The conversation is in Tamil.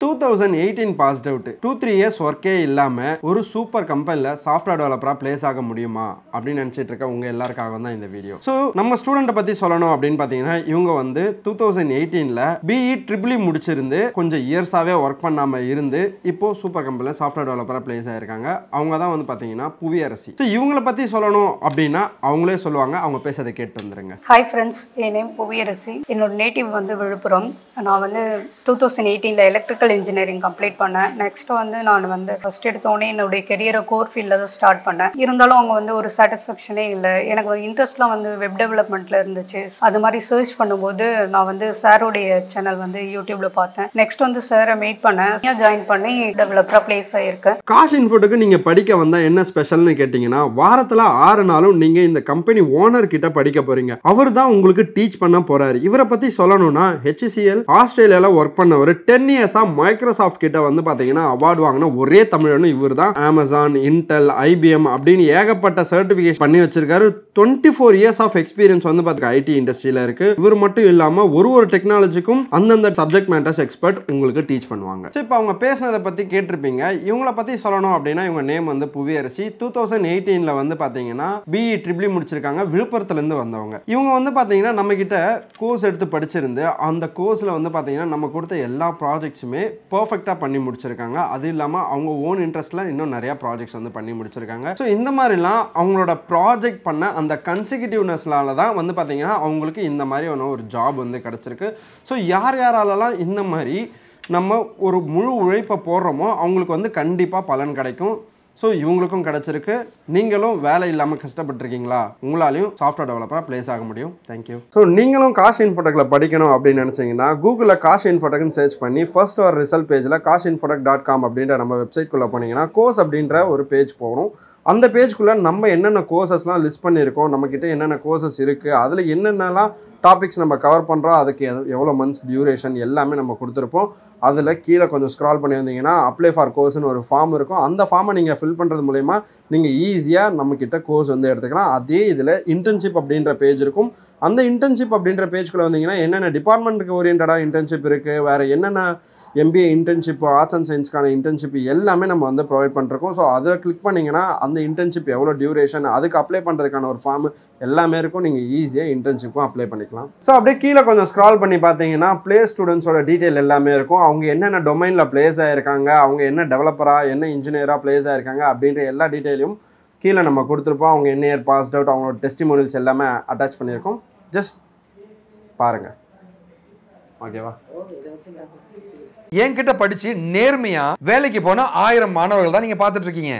2018 பாஸ்ட் அவுட் 2-3 இயர்ஸ் ஒர்க்கே இல்லாம ஒரு சூப்பர் கம்பெனில சாஃப்ட்வேர் டெவலப்பரா பிளேஸ் ஆக முடியுமா அப்படின்னு நினைச்சிட்டு இருக்க உங்க எல்லாருக்காக தான் இந்த வீடியோ. ஸோ நம்ம ஸ்டூடெண்ட்டை பத்தி சொல்லணும் அப்படின்னு பாத்தீங்கன்னா இவங்க வந்து 2018ல பிஇ ட்ரிபிள் முடிச்சிருந்து கொஞ்சம் இயர்ஸாவே ஒர்க் பண்ணாம இருந்து இப்போ சூப்பர் கம்பெனில சாஃப்ட்வேர் டெவலப்பரா பிளேஸ் ஆயிருக்காங்க. அவங்க தான் வந்து பாத்தீங்கன்னா புவியரசி. ஸோ இவங்கள பத்தி சொல்லணும் அப்படின்னா அவங்களே சொல்லுவாங்க. அவங்க பேசுறதை கேட்டு வந்துருங்க. ஹாய் ஃப்ரெண்ட்ஸ், என் நேம் புவியரசி. என்னோட நேட்டிவ் வந்து விழுப்புரம். நான் வந்து 2018ல எலக்ட்ரிக்கல் இன்ஜினியரிங் கம்ப்ளீட் பண்ணேன். நெக்ஸ்ட் வந்து நான் வந்து ஃபர்ஸ்ட் எடுத்தோடனே என்னுடைய கெரியரை கோர் ஃபீல்டில் தான் ஸ்டார்ட் பண்ணேன். இருந்தாலும் அவங்க வந்து ஒரு சாட்டிஸ்ஃபேக்ஷனே இல்லை. எனக்கு இன்ட்ரெஸ்ட்லாம் வந்து வெப் டெவலப்மெண்ட்டில் இருந்துச்சு. அது மாதிரி சர்ச் பண்ணும்போது நான் வந்து சாரோடைய சேனல் வந்து யூடியூப்ல பார்த்தேன். நெக்ஸ்ட் வந்து சாரை மீட் பண்ணேன். ஜாயின் பண்ணி டெவலப்பராக பிளேஸ் ஆகியிருக்கேன். காஷ் இன்ஃபோட்டுக்கு நீங்கள் படிக்க வந்தால் என்ன ஸ்பெஷல்னு கேட்டிங்கன்னா, வாரத்தில் 6 நாளும் நீங்கள் இந்த கம்பெனி ஓனர் கிட்ட படிக்க போறீங்க. அவர் தான் உங்களுக்கு டீச் பண்ண போறாரு. இவரை பற்றி சொல்லணும்னா HCL ஆஸ்திரேலியாவில் ஒர்க் பண்ணவர் 10 இயர்ஸாக மைக்ரோசாஃப்ட் கிட்ட வந்து பார்த்தீங்கன்னா அவார்டு வாங்கின ஒரே தமிழனும் இவர் தான். அமேசான், இன்டெல், IBM அப்படின்னு ஏகப்பட்ட சர்டிஃபிகேஷன் பண்ணி வச்சிருக்காரு. 24 இயர்ஸ் ஆஃப் எக்ஸ்பீரியன்ஸ் வந்து பார்த்தீங்கன்னா ஐடி இண்டஸ்ட்ரியில் இருக்கு. இவர் மட்டும் இல்லாமல் ஒரு டெக்னாலஜிக்கும் அந்தந்த சப்ஜெக்ட் மேட்டர்ஸ் எக்ஸ்பர்ட் உங்களுக்கு டீச் பண்ணுவாங்க. ஸோ இப்போ அவங்க பேசினதை பற்றி கேட்டிருப்பீங்க. இவங்கள பற்றி சொல்லணும் அப்படின்னா இவங்க நேம் வந்து புவியரசி. 2018ல வந்து பார்த்தீங்கன்னா பிஇ ட்ரிபிள் முடிச்சிருக்காங்க. விழுப்புரத்துலேருந்து வந்தவங்க. இவங்க வந்து பார்த்தீங்கன்னா நம்ம கிட்ட கோர்ஸ் எடுத்து படிச்சிருந்து அந்த கோர்ஸில் வந்து பார்த்தீங்கன்னா நம்ம கொடுத்த எல்லா ப்ராஜெக்ட்ஸுமே பர்ஃபெக்டாக பண்ணி முடிச்சிருக்காங்க. அது இல்லாமல் அவங்க ஓன் இன்ட்ரெஸ்ட்ல இன்னும் நிறைய ப்ராஜெக்ட்ஸ் வந்து பண்ணி முடிச்சிருக்காங்க. ஸோ இந்த மாதிரிலாம் அவங்களோட ப்ராஜெக்ட் பண்ண அந்த கன்சிக்யூட்டிவ்னஸ்னால தான் வந்து பார்த்தீங்கன்னா அவங்களுக்கு இந்த மாதிரி ஒரு ஜாப் வந்து கிடச்சிருக்கு. ஸோ யாராலலாம் இந்த மாதிரி நம்ம ஒரு முழு உழைப்பை போடுறோமோ அவங்களுக்கு வந்து கண்டிப்பாக பலன் கிடைக்கும். ஸோ இவங்களுக்கும் கிடச்சிருக்கு. நீங்களும் வேலை இல்லாமல் கஷ்டப்பட்டுருக்கீங்களா? உங்களாலையும் சாஃப்ட்வேர் டெவலப்பராக பிளேஸ் ஆக முடியும். தேங்க்யூ. ஸோ நீங்களும் காஷ் இன்ஃபோடெக்கில் படிக்கணும் அப்படின்னு நினச்சிங்கன்னா கூகுளில் காஷ் இன்ஃபோடெக்னு சர்ச் பண்ணி ஃபர்ஸ்ட் ஒரு ரிசல்ட் பேஜில் kashinfotech.com அப்படின்ற நம்ம வெப்சைட்குள்ளே போனீங்கன்னா கோர்ஸ் அப்படின்ற ஒரு பேஜ் போகணும். அந்த பேஜ்குள்ளே நம்ம என்னென்ன கோர்சஸ்லாம் லிஸ்ட் பண்ணியிருக்கோம், நம்மக்கிட்ட என்னென்ன கோர்சஸ் இருக்குது, அதில் என்னென்னலாம் டாபிக்ஸ் நம்ம கவர் பண்ணுறோம், அதுக்கு எவ்வளோ மந்த்ஸ் டியூரேஷன் எல்லாமே நம்ம கொடுத்துருப்போம். அதில் கீழே கொஞ்சம் ஸ்க்ரால் பண்ணி வந்தீங்கன்னா அப்ளை ஃபார் கோர்ஸ்னு ஒரு ஃபார்ம் இருக்கும். அந்த ஃபார்மை நீங்கள் ஃபில் பண்ணுறது மூலமா நீங்கள் ஈஸியாக நம்மக்கிட்ட கோர்ஸ் வந்து எடுத்துக்கலாம். அதே இதில் இன்டர்ன்ஷிப் அப்படின்ற பேஜ் இருக்கும். அந்த இன்டர்ன்ஷிப் அப்படின்ற பேஜ்குள்ளே வந்தீங்கன்னா என்னென்ன டிபார்ட்மெண்ட்டுக்கு ஓரியன்டாக இன்டர்ன்ஷிப் இருக்குது, வேறு என்னென்ன MBA இன்டர்ன்ஷிப், ஆர்ட்ஸ் அண்ட் சயின்ஸ்க்கான இன்டர்ன்ஷிப் எல்லாமே நம்ம வந்து ப்ரொவைட் பண்ணிருக்கோம். ஸோ அதில் கிளிக் பண்ணிங்கன்னா அந்த இன்டர்ன்ஷிப் எவ்வளோ டியூரேஷன், அதுக்கு அப்ளை பண்ணுறதுக்கான ஒரு ஃபார்ம் எல்லாமே இருக்கும். நீங்கள் ஈஸியாக இன்டர்ன்ஷிப்பும் அப்ளை பண்ணிக்கலாம். ஸோ அப்படியே கீழே கொஞ்சம் ஸ்க்ரால் பண்ணி பார்த்தீங்கன்னா பிளேஸ் ஸ்டூடெண்ட்ஸோட டீட்டெயில் எல்லாமே இருக்கும். அவங்க என்னென்ன டொமைனில் பிளேஸ் ஆகிருக்காங்க, அவங்க என்ன டெவலப்பராக என்ன இன்ஜினியராக பிளேஸ் ஆகிருக்காங்க அப்படின்ற எல்லா டீட்டெயிலும் கீழே நம்ம கொடுத்துருப்போம். அவங்க என்ன இயர் பாஸ்ட் அவுட், அவங்களோட டெஸ்டிமோனியல்ஸ் எல்லாமே அட்டாச் பண்ணியிருக்கோம். ஜஸ்ட் பாருங்கள். ஓகேவா? என்கிட்ட படிச்சு நேர்மையா வேலைக்கு போன 1000 மாணவர்கள் தான் நீங்க பார்த்துட்டு இருக்கீங்க.